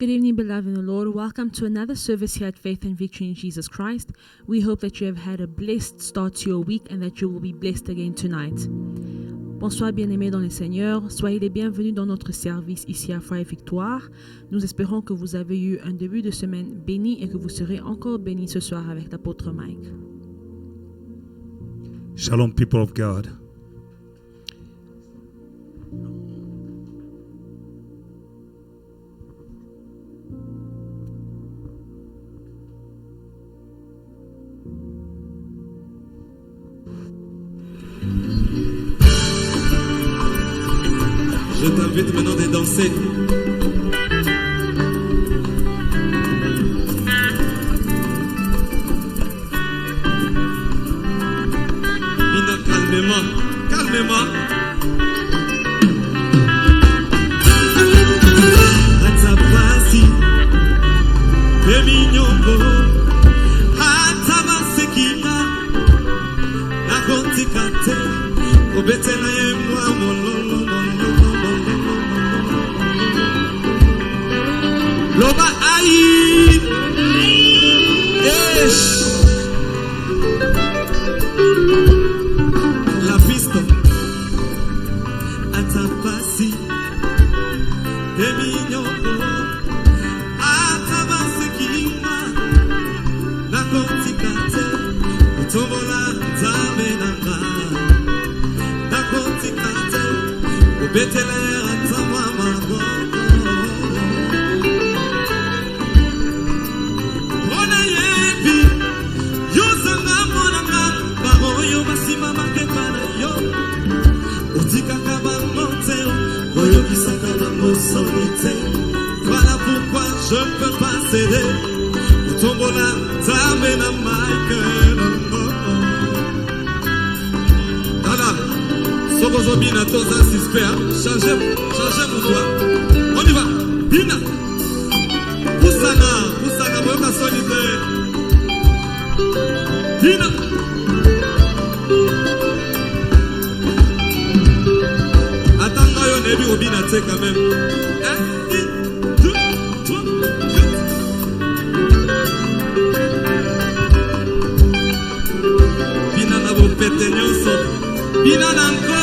Good evening, beloved in the Lord. Welcome to another service here at Faith and Victory in Jesus Christ. We hope that you have had a blessed start to your week and that you will be blessed again tonight. Bonsoir, bien-aimés dans le Seigneur. Soyez les bienvenus dans notre service ici à Foi et Victoire. Nous espérons que vous avez eu un début de semaine béni et que vous serez encore bénis ce soir avec l'apôtre Mike. Shalom, people of God. Je t'invite maintenant de danser. Bina, calmement, calmement. Atapasi, Beminyongo, Atabasekina, Nakontikate, Obetela yemwa mololo. Loba aïe, la piste, atapasi, Beminyongo, atabasekima, nakontikate, utobola zamenanga, nakontikate, ubetele atamamago. Voilà pourquoi je ne peux pas céder. Tombola, t'amène à Michael. Voilà, Sobozo Bina, Toza, Sispea. Changez mon doigt. On y va. Bina. Poussana, Boyoka Solide. Bina. Attends, on est vu au Bina, tu sais quand même. Bina nango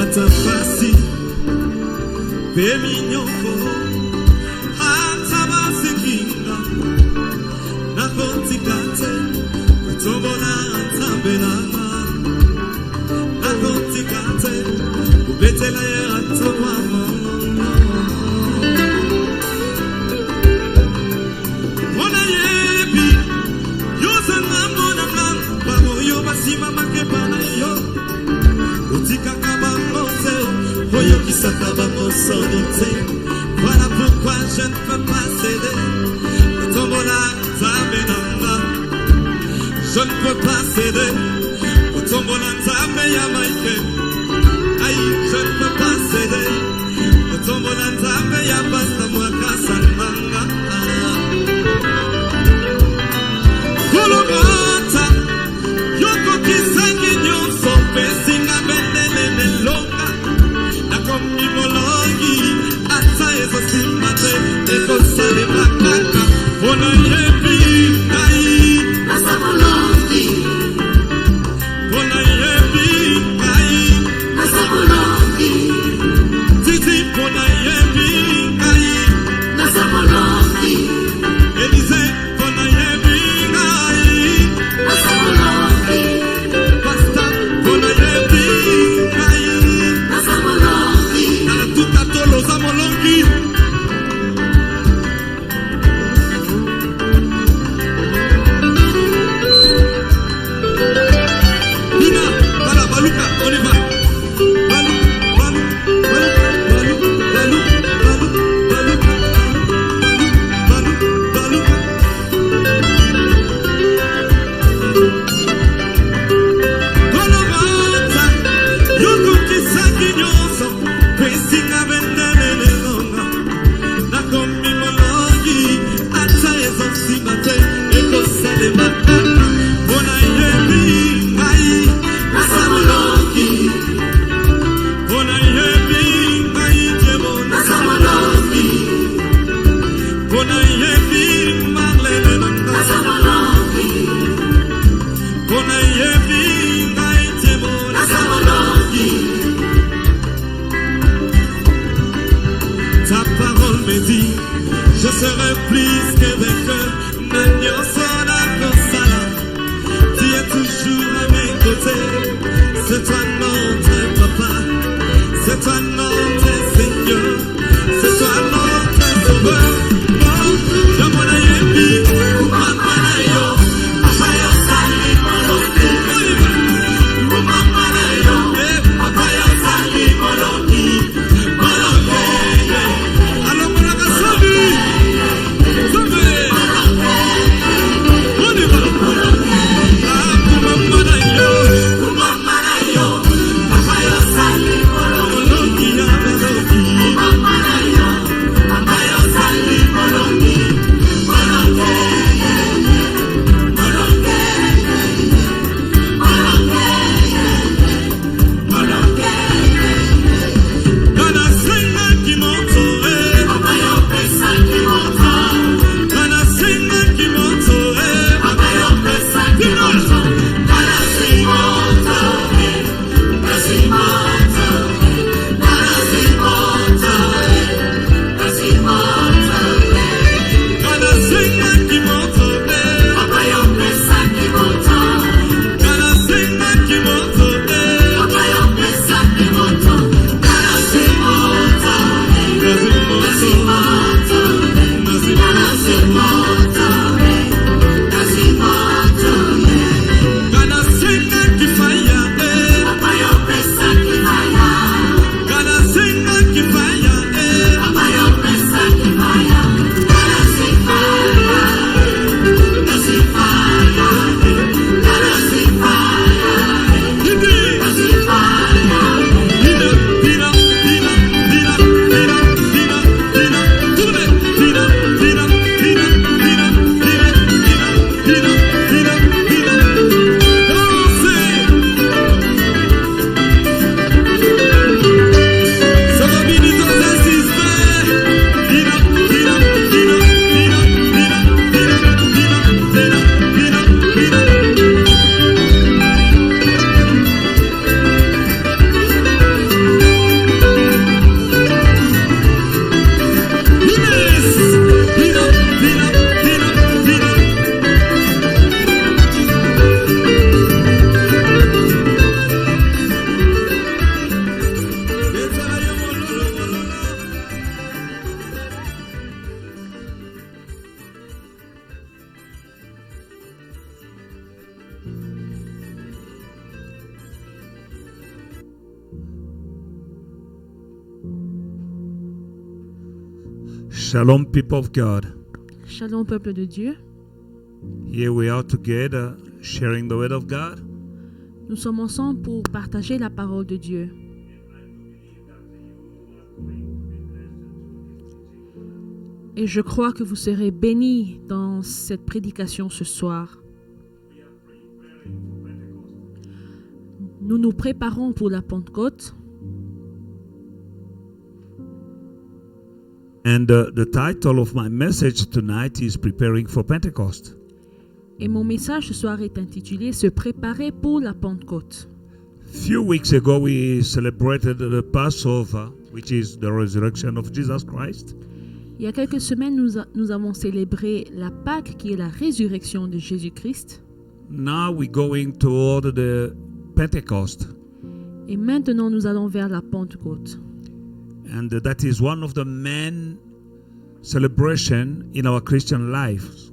atafasi Beminyongo atabasekinga nakontikate utobola atambelama nakontikate ubetela ye atamama. Voilà pourquoi je ne peux pas céder. Tombola, Zamenanga. Je ne peux pas céder. Tombola, Zameya Maike. Aïe, je ne peux pas céder. Tombola, Zameya Basta Mwaka Sanmanga. Kologata, Yoko Kisangi Nyonso, Pesinga Bendelene Longa. Mimologi, ata ezo simate, eko sale makaka, ono yepi, ai, asa mologi, me dit, je serai plus que vainqueur. N'agnon sona kosala, tu es toujours à mes côtés. C'est toi notre papa, c'est toi notre Seigneur, c'est toi notre sauveur. Oh, dans mon aïe, kumama na yo, papa yo sali moloki. Kumama na yo, papa yo sali moloki. Moloki, alors moloka sabi, sabi. On y va. Ah, kumama na yo, papa yo sali moloki ya moloki. Kumama na yo, papa yo sali moloki. Shalom, people of God. Shalom, peuple de Dieu. Here we are together sharing the word of God. Nous sommes ensemble pour partager la parole de Dieu. Et je crois que vous serez bénis dans cette prédication ce soir. Nous nous préparons pour la Pentecôte. And the title of my message tonight is Preparing for Pentecost. Et mon message ce soir est intitulé Se préparer pour la Pentecôte. Few weeks ago we celebrated the Passover, which is the resurrection of Jesus Christ. Il y a quelques semaines, nous avons célébré la Pâque qui est la résurrection de Jésus-Christ. Now we're going toward the Pentecost. Et maintenant, nous allons vers la Pentecôte. And that is one of the main celebrations in our Christian lives.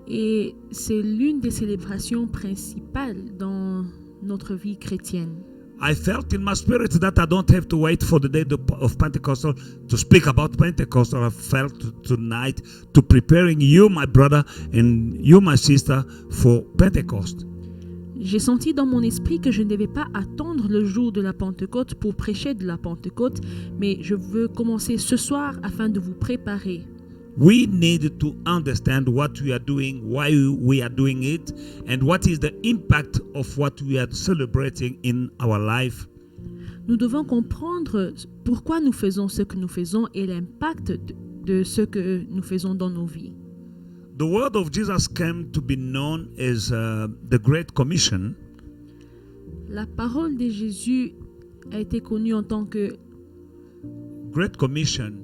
Et c'est l'une des célébrations principales dans notre vie chrétienne. I felt in my spirit that I don't have to wait for the day of Pentecost to speak about Pentecost. I felt tonight to preparing you, my brother, and you, my sister, for Pentecost. J'ai senti dans mon esprit que je ne devais pas attendre le jour de la Pentecôte pour prêcher de la Pentecôte, mais je veux commencer ce soir afin de vous préparer. We need to understand what we are doing, why we are doing it, and what is the impact of what we are celebrating in our life. Nous devons comprendre pourquoi nous faisons ce que nous faisons et l'impact de ce que nous faisons dans nos vies. The word of Jesus came to be known as the Great Commission. La parole de Jésus a été connue en tant que Great Commission.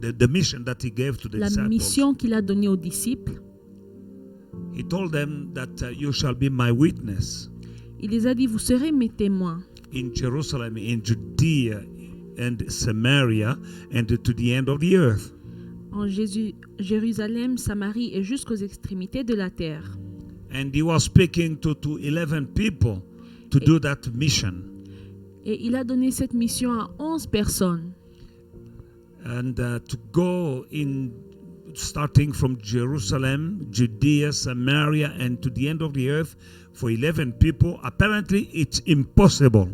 the mission that he gave to the la disciples. mission qu'il a donnée aux disciples. He told them that you shall be my witness Il les a dit, vous serez mes témoins in Jerusalem, in Judea, and Samaria, and to the end of the earth. en Jérusalem, Samarie et jusqu'aux extrémités de la terre. And he was speaking to 11 people to do that mission. Et il a donné cette mission à 11 personnes. And to go in, starting from Jerusalem, Judea, Samaria, and to the end of the earth for 11 people, apparently it's impossible.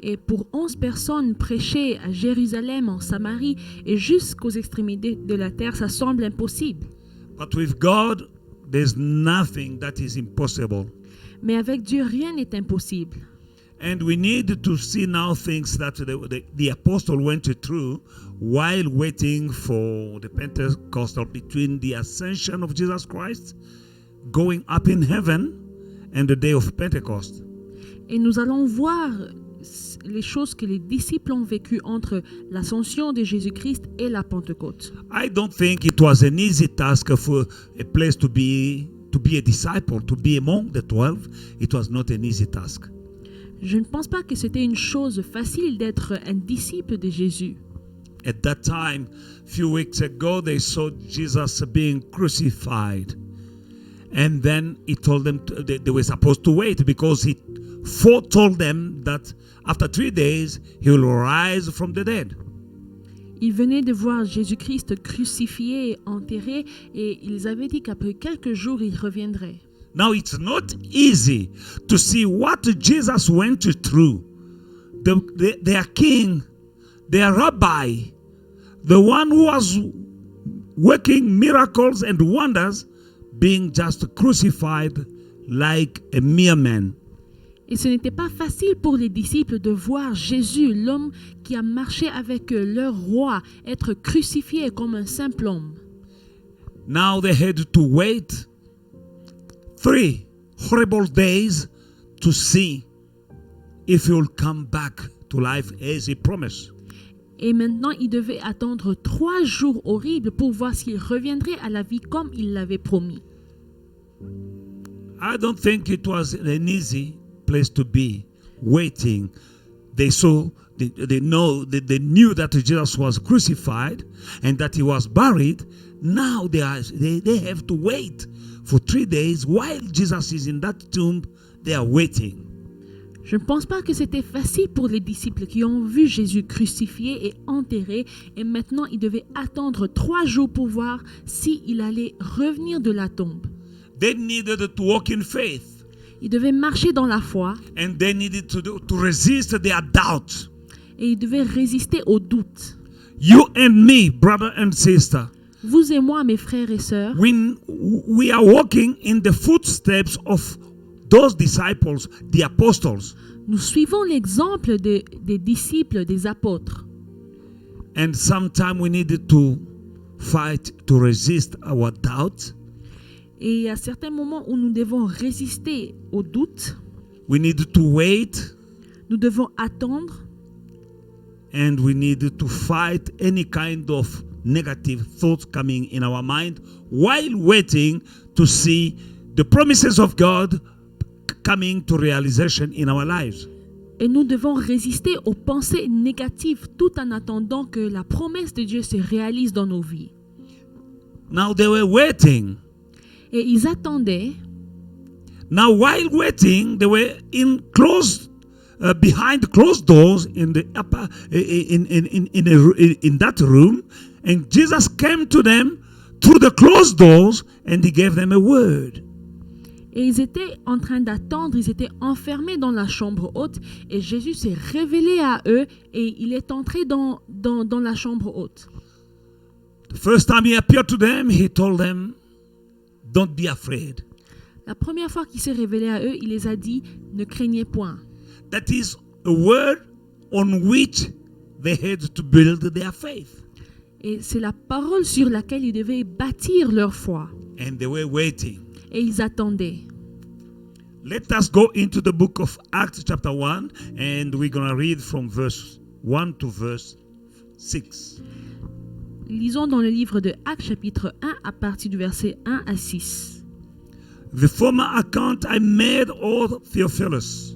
Et pour 11 personnes, prêcher à Jérusalem, en Samarie et jusqu'aux extrémités de la terre, ça semble impossible. But with God, there's nothing that is impossible. Mais avec Dieu, rien n'est impossible. And we need to see now things that the apostle went through while waiting for the Pentecostal, between the ascension of Jesus Christ, going up in heaven, and the day of Pentecost. Et nous allons voir les choses que les disciples ont vécues entre l'ascension de Jésus-Christ et la Pentecôte. I don't think it was an easy task for a place to be a disciple, to be among the 12. It was not an easy task. Je ne pense pas que c'était une chose facile d'être un disciple de Jésus. At that time, few weeks ago, they saw Jesus being crucified. And then he told them they were supposed to wait, because he foretold them that after 3 days, he will rise from the dead. Ils venaient de voir Jésus-Christ crucifié et enterré, et ils avaient dit qu'après quelques jours, il reviendrait. Now, it's not easy to see what Jesus went through. Their king, their rabbi, the one who was working miracles and wonders, being just crucified like a mere man. Et ce n'était pas facile pour les disciples de voir Jésus, l'homme qui a marché avec leur roi, être crucifié comme un simple homme. Now they had to wait 3 horrible days to see if he will come back to life as he promised. Et maintenant, ils devaient attendre 3 jours horribles pour voir s'il reviendrait à la vie comme il l'avait promis. I don't think it was an easy place to be, waiting. They knew that Jesus was crucified and that he was buried. Now they have to wait for 3 days while Jesus is in that tomb. They are waiting. Je ne pense pas que c'était facile pour les disciples qui ont vu Jésus crucifié et enterré, et maintenant ils devaient attendre 3 jours pour voir s'il allait revenir de la tombe. They needed to walk in faith. Ils devaient marcher dans la foi. And they needed to resist their doubt. Et ils devaient résister au doute. You and me, brother and sister. Vous et moi, mes frères et sœurs, We are walking in the footsteps of those disciples, the apostles. nous suivons l'exemple des disciples, des apôtres. And sometimes we needed to fight to resist our doubt. Et à certains moments où nous devons résister au doute, We needed to wait, nous devons attendre, and we needed to fight any kind of negative thoughts coming in our mind while waiting to see the promises of God coming to realization in our lives. et nous devons résister aux pensées négatives tout en attendant que la promesse de Dieu se réalise dans nos vies. Now they were waiting. Et ils attendaient. Now while waiting, they were behind closed doors in the upper in that room, and Jesus came to them through the closed doors, and he gave them a word. Et ils étaient en train d'attendre, ils étaient enfermés dans la chambre haute, et Jésus s'est révélé à eux et il est entré dans la chambre haute. The first time he appeared to them, he told them, "Don't be afraid." La première fois qu'il s'est révélé à eux, il les a dit, ne craignez point. That is a word on which they had to build their faith. Et c'est la parole sur laquelle ils devaient bâtir leur foi. And they were waiting. Et ils attendaient. Let us go into the book of Acts chapter 1, and we're going to read from verse 1 to verse 6. Lisons dans le livre de Actes chapitre 1 à partir du verset 1 à 6. The former account I made, O Theophilus,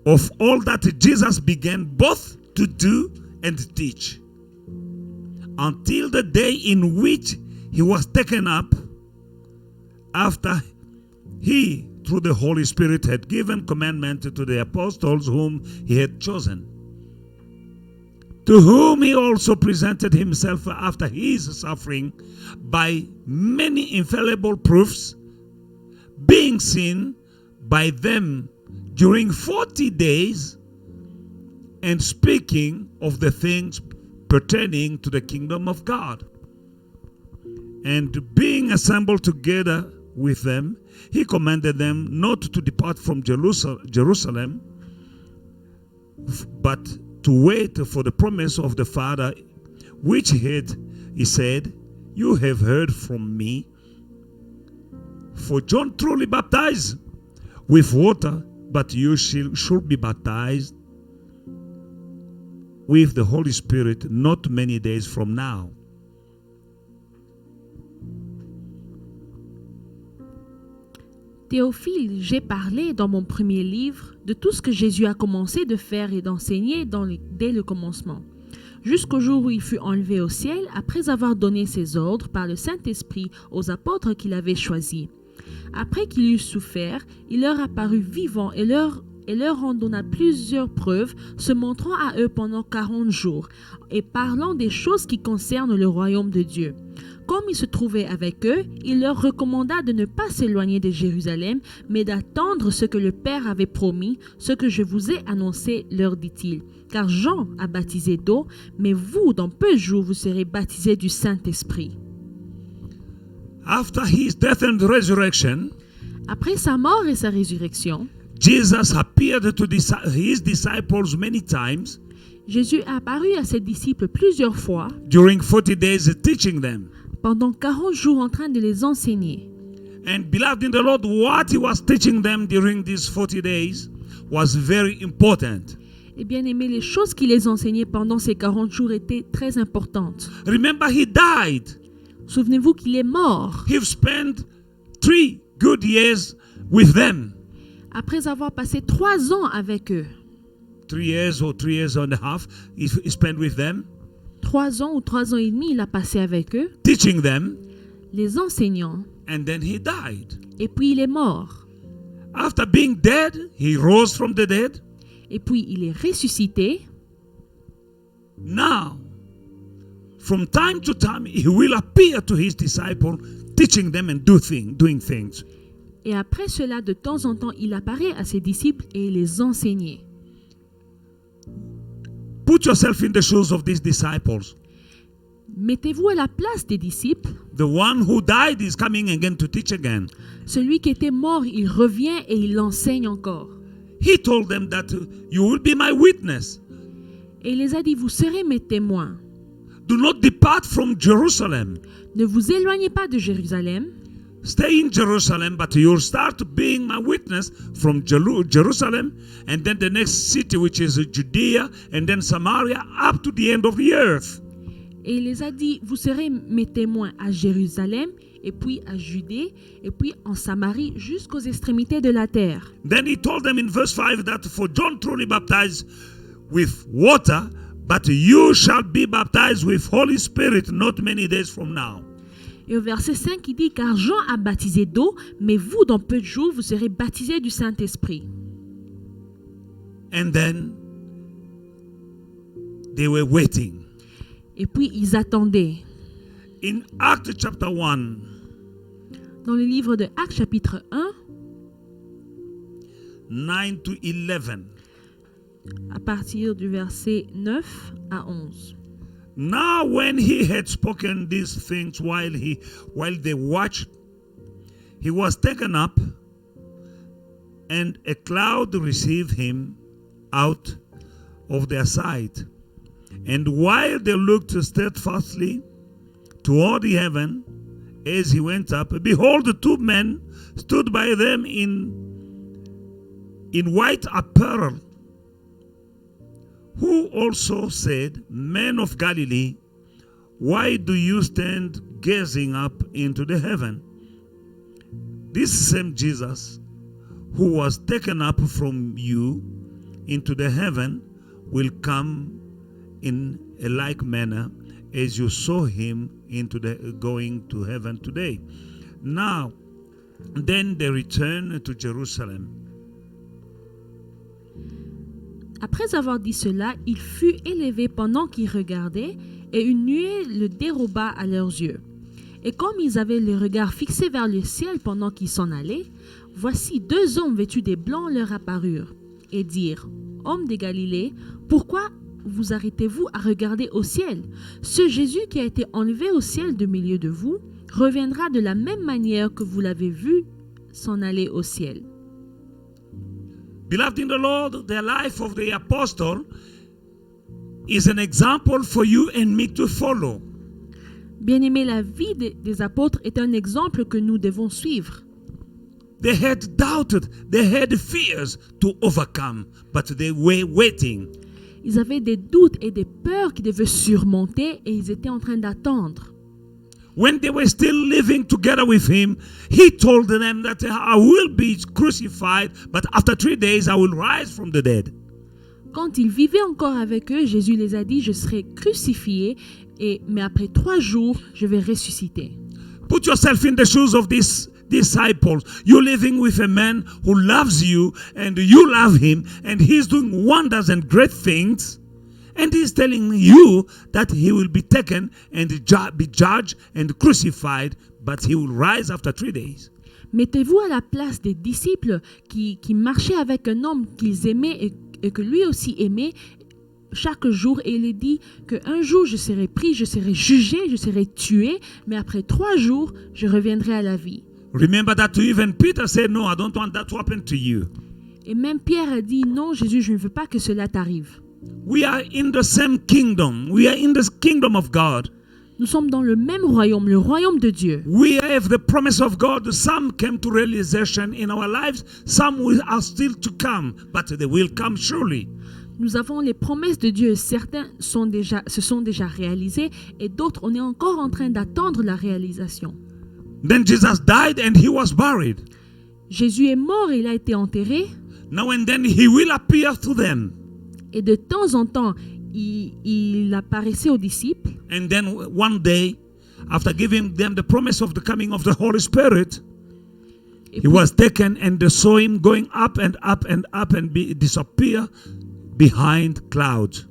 of all that Jesus began both to do and teach, until the day in which he was taken up, after he, through the Holy Spirit, had given commandment to the apostles whom he had chosen, to whom he also presented himself after his suffering by many infallible proofs, being seen by them during 40 days, and speaking of the things pertaining to the kingdom of God. And being assembled together with them, he commanded them not to depart from Jerusalem, but to wait for the promise of the Father, which he said, "You have heard from me. For John truly baptized with water, but you should be baptized with the Holy Spirit not many days from now." Théophile, j'ai parlé dans mon premier livre de tout ce que Jésus a commencé de faire et d'enseigner dès le commencement, jusqu'au jour où il fut enlevé au ciel après avoir donné ses ordres par le Saint-Esprit aux apôtres qu'il avait choisis. Après qu'il eut souffert, il leur apparut vivant et leur en donna plusieurs preuves, se montrant à eux pendant 40 jours et parlant des choses qui concernent le royaume de Dieu. Comme il se trouvait avec eux, il leur recommanda de ne pas s'éloigner de Jérusalem, mais d'attendre ce que le Père avait promis, ce que je vous ai annoncé, leur dit-il. Car Jean a baptisé d'eau, mais vous, dans peu de jours, vous serez baptisés du Saint-Esprit. After his death and resurrection, après sa mort et sa résurrection, Jesus appeared to his disciples many times. Jésus a apparu à ses disciples plusieurs fois. During 40 days, teaching them. Pendant 40 jours en train de les enseigner. And beloved in the Lord, what he was teaching them during these 40 days was very important. Et bien aimé, les choses qu'il les enseignait pendant ces 40 jours étaient très importantes. Remember, he died. Souvenez-vous qu'il est mort. He spent 3 good years with them. Après avoir passé 3 ans avec eux. 3 years or 3 years and a half, he spent with them. 3 ans ou 3 ans et demi, il a passé avec eux. Teaching them. Les enseignant. And then he died. Et puis il est mort. After being dead, he rose from the dead. Et puis il est ressuscité. Now, from time to time, he will appear to his disciples, teaching them and doing things. Et après cela, de temps en temps, il apparaît à ses disciples et les enseignait. Put yourself in the shoes of these disciples. Mettez-vous à la place des disciples. The one who died is coming again to teach again. Celui qui était mort, il revient et il enseigne encore. He told them that you will be my witness. Et il les a dit, vous serez mes témoins. Do not depart from Jerusalem. Ne vous éloignez pas de Jérusalem. Stay in Jerusalem, but you'll start being my witness from Jerusalem, and then the next city, which is Judea, and then Samaria, up to the end of the earth. Et il les a dit, vous serez mes témoins à Jérusalem, et puis à Judée, et puis en Samarie, jusqu'aux extrémités de la terre. Then he told them in verse 5 that for John truly baptized with water, but you shall be baptized with Holy Spirit not many days from now. Et au verset 5, il dit, car Jean a baptisé d'eau, mais vous, dans peu de jours, vous serez baptisés du Saint-Esprit. And then they were waiting. Et puis, ils attendaient. In Acts chapter 1, dans le livre de Actes chapitre 1, 9 to 11. À partir du verset 9 à 11. Now when he had spoken these things while they watched, he was taken up, and a cloud received him out of their sight. And while they looked steadfastly toward the heaven as he went up, behold, the 2 men stood by them in white apparel, who also said, Men of Galilee, Why do you stand gazing up into the heaven? This same Jesus who was taken up from you into the heaven will come in a like manner as you saw him going to heaven today. Now, then they returned to Jerusalem. Après avoir dit cela, il fut élevé pendant qu'ils regardaient, et une nuée le déroba à leurs yeux. Et comme ils avaient les regards fixés vers le ciel pendant qu'ils s'en allaient, voici 2 hommes vêtus des blancs leur apparurent, et dirent, « Hommes de Galilée, pourquoi vous arrêtez-vous à regarder au ciel? Ce Jésus qui a été enlevé au ciel de milieu de vous, reviendra de la même manière que vous l'avez vu s'en aller au ciel. » Beloved in the Lord, the life of the apostle is an example for you and me to follow. Bien-aimé, la vie des apôtres est un exemple que nous devons suivre. They had doubted, they had fears to overcome, but they were waiting. Ils avaient des doutes et des peurs qu'ils devaient surmonter et ils étaient en train d'attendre. When they were still living together with him, he told them that I will be crucified, but after 3 days I will rise from the dead. Quand ils vivaient encore avec eux, Jésus les a dit, je serai crucifié, mais après 3 jours, je vais ressusciter. Put yourself in the shoes of these disciples. You're living with a man who loves you and you love him, and he's doing wonders and great things. And he's telling you that he will be taken and be judged and crucified, but he will rise after 3 days. Mettez-vous à la place des disciples qui marchaient avec un homme qu'ils aimaient et que lui aussi aimait chaque jour. Et il dit qu'un jour je serai pris, je serai jugé, je serai tué, mais après 3 jours, je reviendrai à la vie. Remember that even Peter said, no, I don't want that to happen to you. Et même Pierre a dit, non, Jésus, je ne veux pas que cela t'arrive. We are in the same kingdom. We are in the kingdom of God. Nous sommes dans le même royaume, le royaume de Dieu. We have the promise of God. Some came to realization in our lives. Some are still to come, but they will come surely. Nous avons les promesses de Dieu. Certains se sont déjà réalisés et d'autres, on est encore en train d'attendre la réalisation. Then Jesus died and he was buried. Jésus est mort et il a été enterré. Now and then he will appear to them. Et de temps en temps, il apparaissait aux disciples. And then one day, after giving them the promise of the coming of the Holy Spirit, he was taken and they saw him going up and up and up and disappear behind clouds.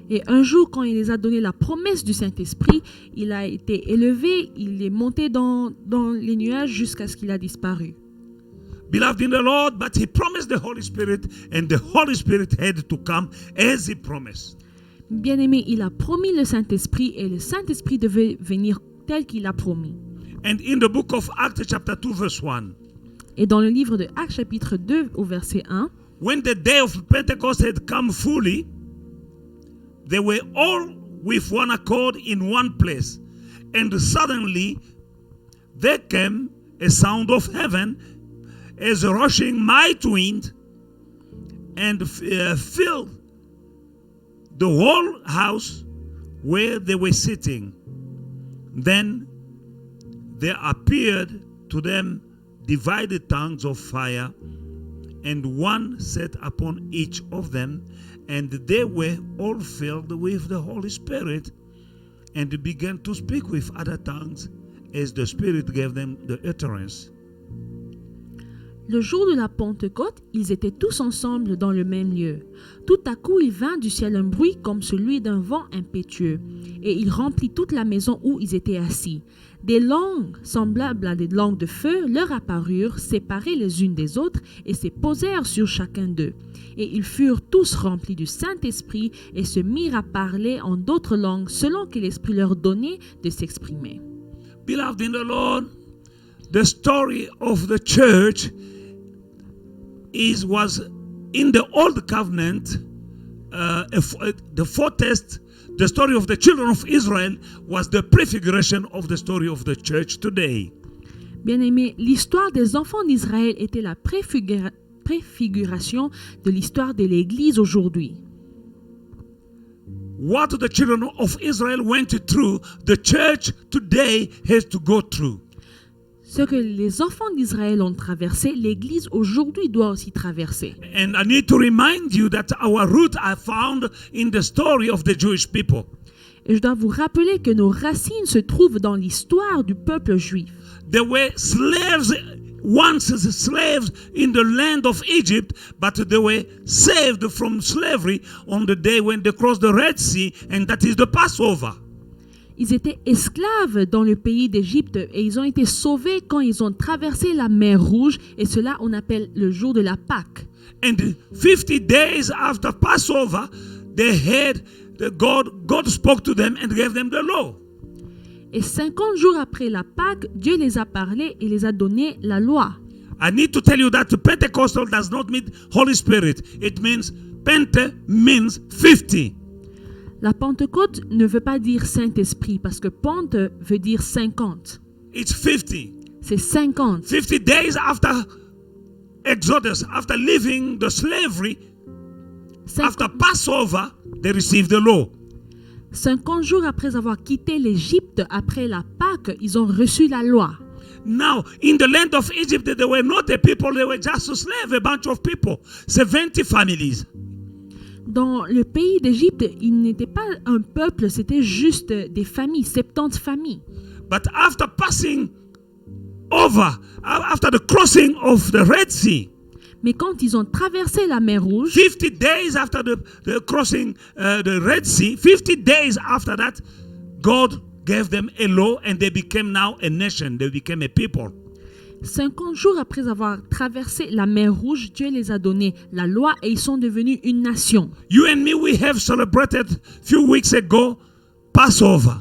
Et un jour, quand il les a donné la promesse du Saint-Esprit, il a été élevé, il est monté dans les nuages jusqu'à ce qu'il a disparu. Beloved in the Lord, but he promised the Holy Spirit, and the Holy Spirit had to come as he promised. Bien-aimé, il a promis le Saint-Esprit et le Saint-Esprit devait venir tel qu'il a promis. And in the book of Acts chapter 2 verse 1, Et dans le livre de Actes chapitre 2 au verset 1, when the day of Pentecost had come fully, they were all with one accord in one place. And suddenly there came a sound of heaven as a rushing mighty wind, and filled the whole house where they were sitting. Then there appeared to them divided tongues of fire, and one sat upon each of them, and they were all filled with the Holy Spirit, and began to speak with other tongues as the Spirit gave them the utterance. Le jour de la Pentecôte, ils étaient tous ensemble dans le même lieu. Tout à coup, il vint du ciel un bruit comme celui d'un vent impétueux, et il remplit toute la maison où ils étaient assis. Des langues semblables à des langues de feu leur apparurent, séparées les unes des autres, et se posèrent sur chacun d'eux. Et ils furent tous remplis du Saint-Esprit et se mirent à parler en d'autres langues selon que l'Esprit leur donnait de s'exprimer. Beloved in the Lord, the story of the church was in the old covenant, the foretaste, the story of the children of Israel was the prefiguration of the story of the church today. Bien-aimé, l'histoire des enfants d'Israël était la préfiguration de l'histoire de l'Église aujourd'hui. what the children of Israel went through, the church today has to go through. Ce que les enfants d'Israël ont traversé, l'Église aujourd'hui doit aussi traverser. And I need to remind you that our roots are found in the story of the Jewish people. Et je dois vous rappeler que nos racines se trouvent dans l'histoire du peuple juif. They were slaves, once slaves in the land of Egypt, but they were saved from slavery on the day when they crossed the Red Sea, and that is the Passover. Ils étaient esclaves dans le pays d'Égypte et ils ont été sauvés quand ils ont traversé la mer Rouge, et cela on appelle le jour de la Pâque. And 50 days after Passover, they had God spoke to them and gave them the law. Et 50 jours après la Pâque, Dieu les a parlé et les a donné la loi. I need to tell you that Pentecostal does not mean Holy Spirit. It means Pente means 50. La Pentecôte ne veut pas dire Saint-Esprit parce que Pente veut dire 50. It's 50. C'est 50. 50 days after Exodus, after leaving the slavery, after Passover, they received the law. 50 jours après avoir quitté l'Égypte, après la Pâque, ils ont reçu la loi. Now, in the land of Egypt, they were not a people, they were just a slave, a bunch of people, 70 families. Dans le pays d'Égypte, ils n'étaient pas un peuple, c'était juste des familles, 70 familles. But after passing over, after the crossing of the Red Sea, mais quand ils ont traversé la mer Rouge, 50 days after the crossing the Red Sea, 50 days after that, God gave them a law and they became now a nation. They became a people. 50 jours après avoir traversé la mer Rouge, Dieu les a donné la loi et ils sont devenus une nation. You and me, we have celebrated few weeks ago Passover.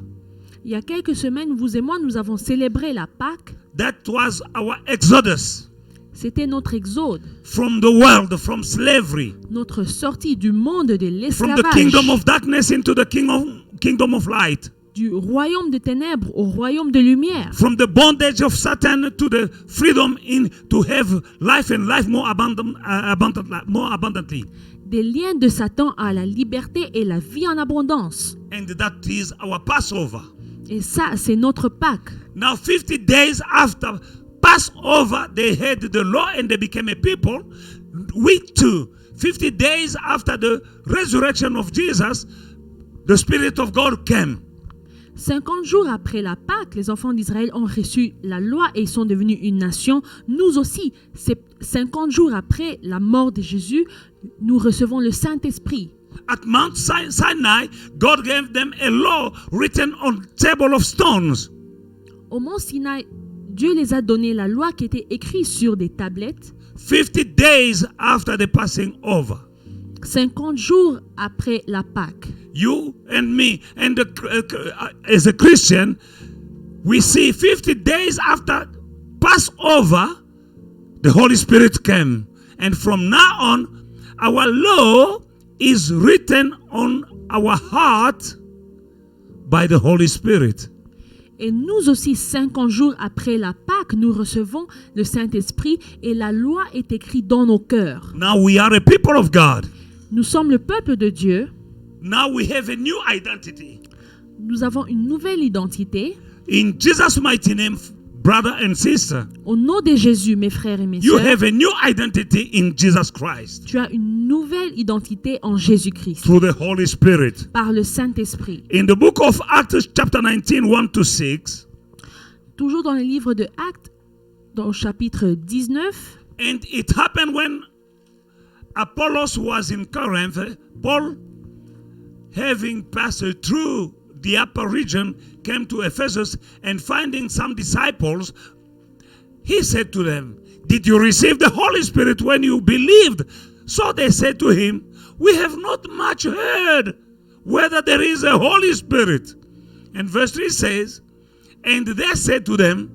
Il y a quelques semaines, vous et moi, nous avons célébré la Pâque. That was our exodus. C'était notre exode. From the world, from slavery. Notre sortie du monde de From l'esclavage. the kingdom of darkness into the kingdom of light. Du royaume de ténèbres au royaume de lumière. From the bondage of Satan to the freedom to have life and life more abundantly. Des liens de Satan à la liberté et la vie en abondance. And that is our Passover. Et ça, c'est notre Pâque. Now 50 days after Passover, they had the law and they became a people. We too, 50 days after the resurrection of Jesus, the Spirit of God came. 50 jours après la Pâque, les enfants d'Israël ont reçu la loi et ils sont devenus une nation. Nous aussi, 50 jours après la mort de Jésus, nous recevons le Saint-Esprit. At Mount Sinai, God gave them a law written on table of stones. Au mont Sinaï, Dieu les a donné la loi qui était écrite sur des tablettes. 50 days after the passing over. 50 jours après la Pâque. You and me, and as a Christian, we see 50 days after Passover, the Holy Spirit came. And from now on, our law is written on our heart by the Holy Spirit. Et nous aussi, 50 jours après la Pâque, nous recevons le Saint-Esprit et la loi est écrite dans nos cœurs. Now we are a people of God. Nous sommes le peuple de Dieu. Now we have a new identity. Nous avons une nouvelle identité. In Jesus' mighty name, brother and sister, Au nom de Jésus, mes frères et mes you sœurs, have a new identity in Jesus Christ tu as une nouvelle identité en Jésus-Christ through the Holy Spirit. par le Saint-Esprit. In the book of Acts, chapter 19, 1-6, Toujours dans le livre de Actes, dans le chapitre 19, and it happened when Apollos was in Corinth, Paul, having passed through the upper region, came to Ephesus, and finding some disciples, he said to them, "Did you receive the Holy Spirit when you believed?" So they said to him, "We have not much heard whether there is a Holy Spirit." And verse 3 says, "And they said to them,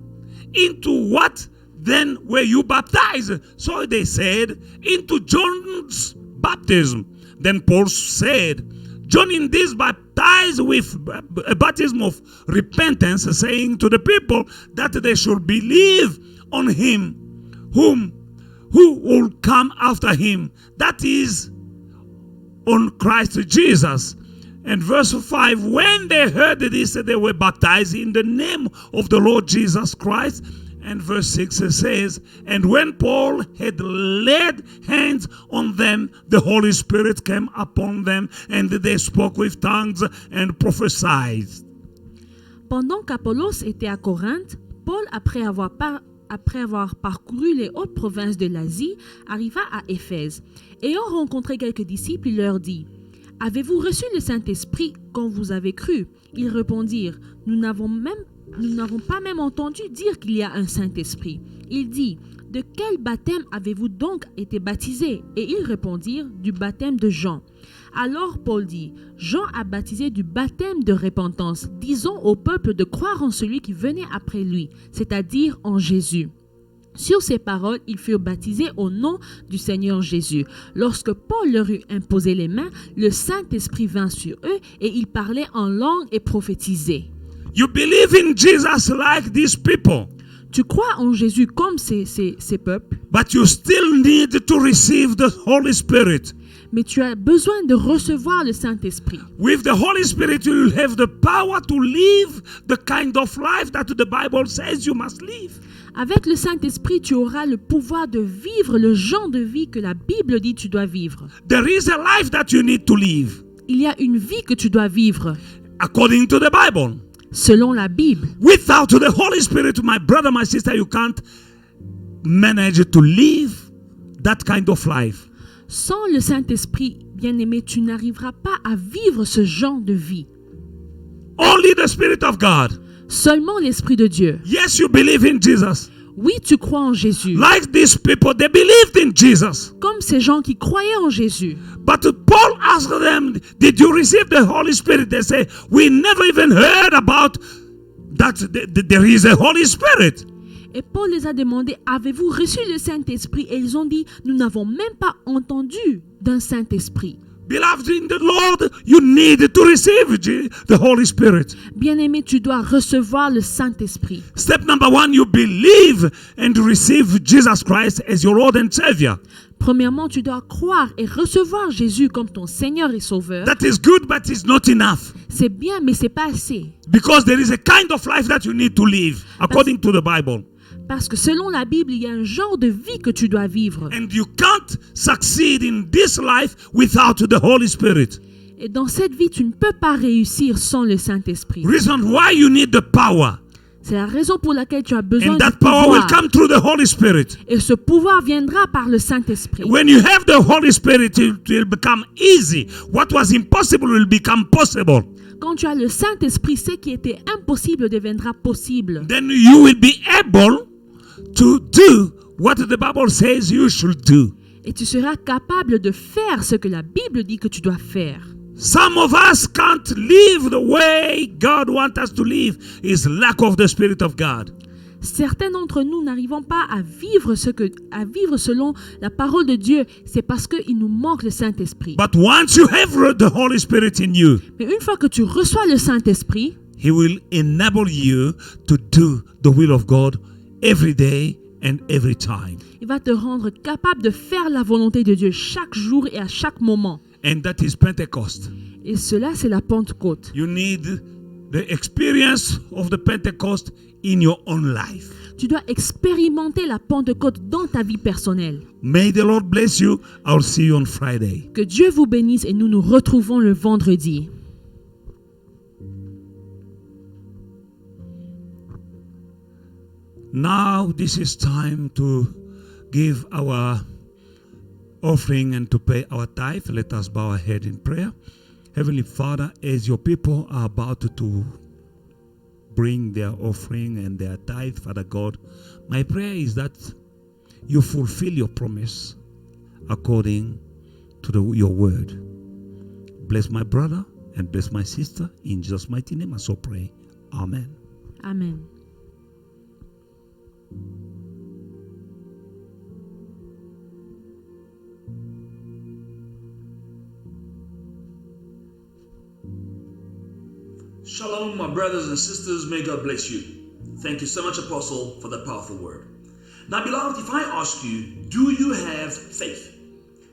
into what then were you baptized?" So they said, "Into John's baptism." Then Paul said, "John indeed baptized with a baptism of repentance, saying to the people that they should believe on him who will come after him, that is, on Christ Jesus." And verse 5, when they heard this, they were baptized in the name of the Lord Jesus Christ. And verse 6 says, and when Paul had laid hands on them, the Holy Spirit came upon them, and they spoke with tongues and prophesied. Pendant qu'Apollos était à Corinthe, Paul, après avoir parcouru les hautes provinces de l'Asie, arriva à Éphèse. Ayant rencontré quelques disciples, il leur dit, « Avez-vous reçu le Saint-Esprit quand vous avez cru ?» Ils répondirent, « Nous n'avons pas même entendu dire qu'il y a un Saint-Esprit. » Il dit, « De quel baptême avez-vous donc été baptisés ?» Et ils répondirent, « Du baptême de Jean. » Alors Paul dit, « Jean a baptisé du baptême de repentance. Disons au peuple de croire en celui qui venait après lui, c'est-à-dire en Jésus. » Sur ces paroles, ils furent baptisés au nom du Seigneur Jésus. Lorsque Paul leur eut imposé les mains, le Saint-Esprit vint sur eux et ils parlaient en langue et prophétisaient. You believe in Jesus like these people, Tu crois en Jésus comme ces peuples, but you still need to receive the Holy Spirit. mais tu as besoin de recevoir le Saint-Esprit. With the Holy Spirit, you will have the power to live the kind of life that the Bible says you must live. Avec le Saint-Esprit, tu auras le pouvoir de vivre le genre de vie que la Bible dit tu dois vivre. There is a life that you need to live Il y a une vie que tu dois vivre according to the Bible. selon la Bible. Without the Holy Spirit, my brother, my sister, you can't manage to live that kind of life. Sans le Saint-Esprit, bien-aimé, tu n'arriveras pas à vivre ce genre de vie. Only the Spirit of God. Seulement l'Esprit de Dieu. Yes, you believe in Jesus. Oui, tu crois en Jésus. Like these people, they believed in Jesus. Comme ces gens qui croyaient en Jésus. But Paul asked them, did you receive the Holy Spirit? They say, we never even heard about that there is a Holy Spirit. Et Paul les a demandé, avez-vous reçu le Saint-Esprit? Et ils ont dit, nous n'avons même pas entendu d'un Saint-Esprit. Beloved in the Lord, you need to receive the Holy Spirit. Bien-aimé, tu dois recevoir le Saint-Esprit. Step number 1, you believe and receive Jesus Christ as your Lord and Savior. Premièrement, tu dois croire et recevoir Jésus comme ton Seigneur et Sauveur. That is good, but it's not enough. C'est bien, mais c'est pas assez. Because there is a kind of life that you need to live according to the Bible. Parce que selon la Bible, il y a un genre de vie que tu dois vivre. And you can't succeed in this life without the Holy Spirit. Et dans cette vie, tu ne peux pas réussir sans le Saint-Esprit. Reason why you need the power. C'est la raison pour laquelle tu as besoin And du that power will pouvoir. come through the Holy Spirit. Et ce pouvoir viendra par le Saint-Esprit. When you have the Holy Spirit, it will become easy. What was impossible will become possible. Quand tu as le Saint-Esprit, ce qui était impossible deviendra possible. Then you will be able to do what the Bible says you should do. Et tu seras capable de faire ce que la Bible dit que tu dois faire. Some of us can't live the way God wants us to live. Is lack of the Spirit of God. Certains d'entre nous n'arrivons pas à vivre selon la parole de Dieu. C'est parce qu'il nous manque le Saint-Esprit. But once you have the Holy Spirit in you, Mais une fois que tu reçois le Saint-Esprit, He will enable you to do the will of God every day and every time. il va te rendre capable de faire la volonté de Dieu chaque jour et à chaque moment. And that is Pentecost. Et cela, c'est la Pentecôte. You need the experience of the Pentecost in your own life. Tu dois expérimenter la Pentecôte dans ta vie personnelle. May the Lord bless you. I'll see you on Friday. Que Dieu vous bénisse et nous nous retrouvons le vendredi. Now this is time to give our offering and to pay our tithe. Let us bow our head in prayer. Heavenly Father, as your people are about to bring their offering and their tithe, Father God, my prayer is that you fulfill your promise according to your word. Bless my brother and bless my sister. In Jesus' mighty name I so pray. Amen. Amen. Shalom, my brothers and sisters. May God bless you. Thank you so much, Apostle, for that powerful word. Now, beloved, if I ask you, do you have faith?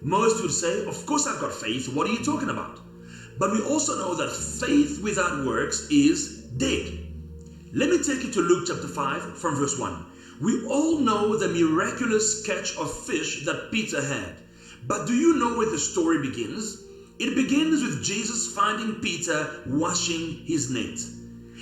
Most would say, of course I've got faith. What are you talking about? But we also know that faith without works is dead. Let me take you to Luke chapter 5 from verse 1. We all know the miraculous catch of fish that Peter had. But do you know where the story begins? It begins with Jesus finding Peter washing his net.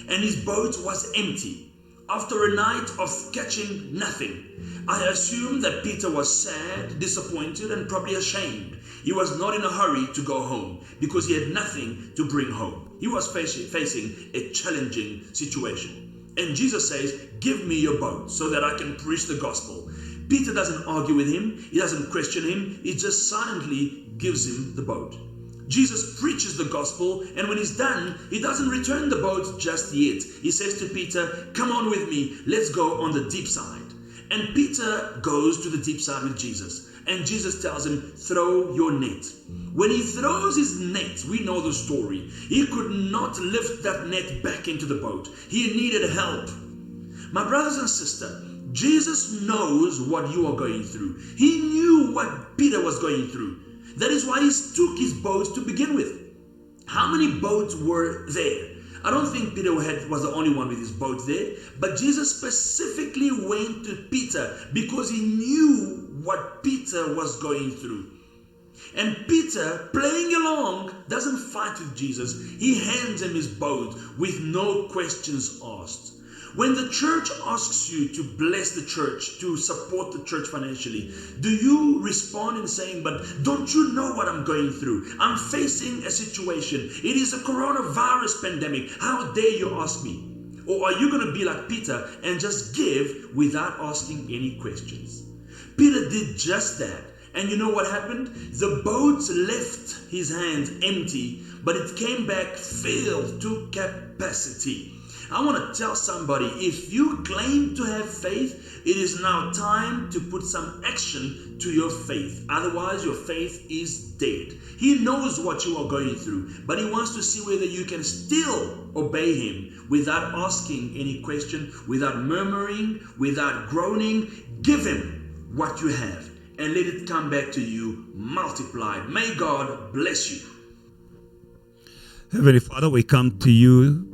And his boat was empty. After a night of catching nothing, I assume that Peter was sad, disappointed, and probably ashamed. He was not in a hurry to go home because he had nothing to bring home. He was facing a challenging situation. And Jesus says, give me your boat so that I can preach the gospel. Peter doesn't argue with him. He doesn't question him. He just silently gives him the boat. Jesus preaches the gospel, and when he's done, he doesn't return the boat just yet. He says to Peter, come on with me, let's go on the deep side. And Peter goes to the deep side with Jesus, and Jesus tells him, throw your net. When he throws his net, we know the story. He could not lift that net back into the boat. He needed help. My brothers and sisters, Jesus knows what you are going through. He knew what Peter was going through. That is why he took his boat to begin with. How many boats were there? I don't think Peter was the only one with his boat there, but Jesus specifically went to Peter because he knew what Peter was going through. And Peter, playing along, doesn't fight with Jesus. He hands him his boat with no questions asked. When the church asks you to bless the church, to support the church financially, do you respond in saying, but don't you know what I'm going through? I'm facing a situation. It is a coronavirus pandemic. How dare you ask me? Or are you going to be like Peter and just give without asking any questions? Peter did just that. And you know what happened? The boat left his hands empty, but it came back filled to capacity. I want to tell somebody, if you claim to have faith, it is now time to put some action to your faith. Otherwise, your faith is dead. He knows what you are going through, but he wants to see whether you can still obey him without asking any question, without murmuring, without groaning. Give him what you have and let it come back to you multiplied. May God bless you. Heavenly Father, we come to you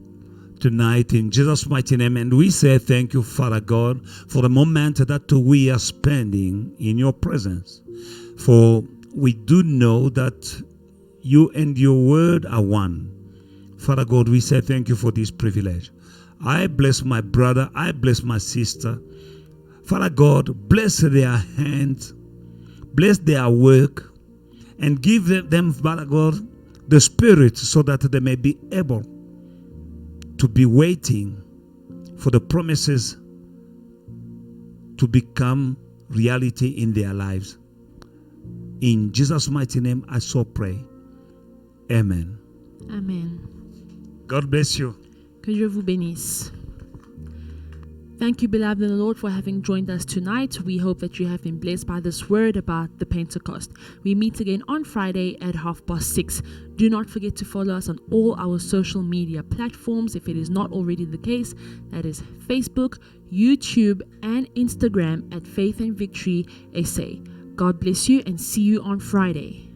tonight in Jesus' mighty name, and we say thank you, Father God, for the moment that we are spending in your presence. For we do know that you and your word are one. Father God, we say thank you for this privilege. I bless my brother, I bless my sister. Father God, bless their hands, bless their work, and give them, Father God, the Spirit so that they may be able to be waiting for the promises to become reality in their lives. In Jesus' mighty name, I so pray. Amen. Amen. God bless you. Que Dieu vous bénisse. Thank you, beloved in the Lord, for having joined us tonight. We hope that you have been blessed by this word about the Pentecost. We meet again on Friday at 6:30. Do not forget to follow us on all our social media platforms if it is not already the case. That is Facebook, YouTube, and Instagram at Faith and Victory SA. God bless you and see you on Friday.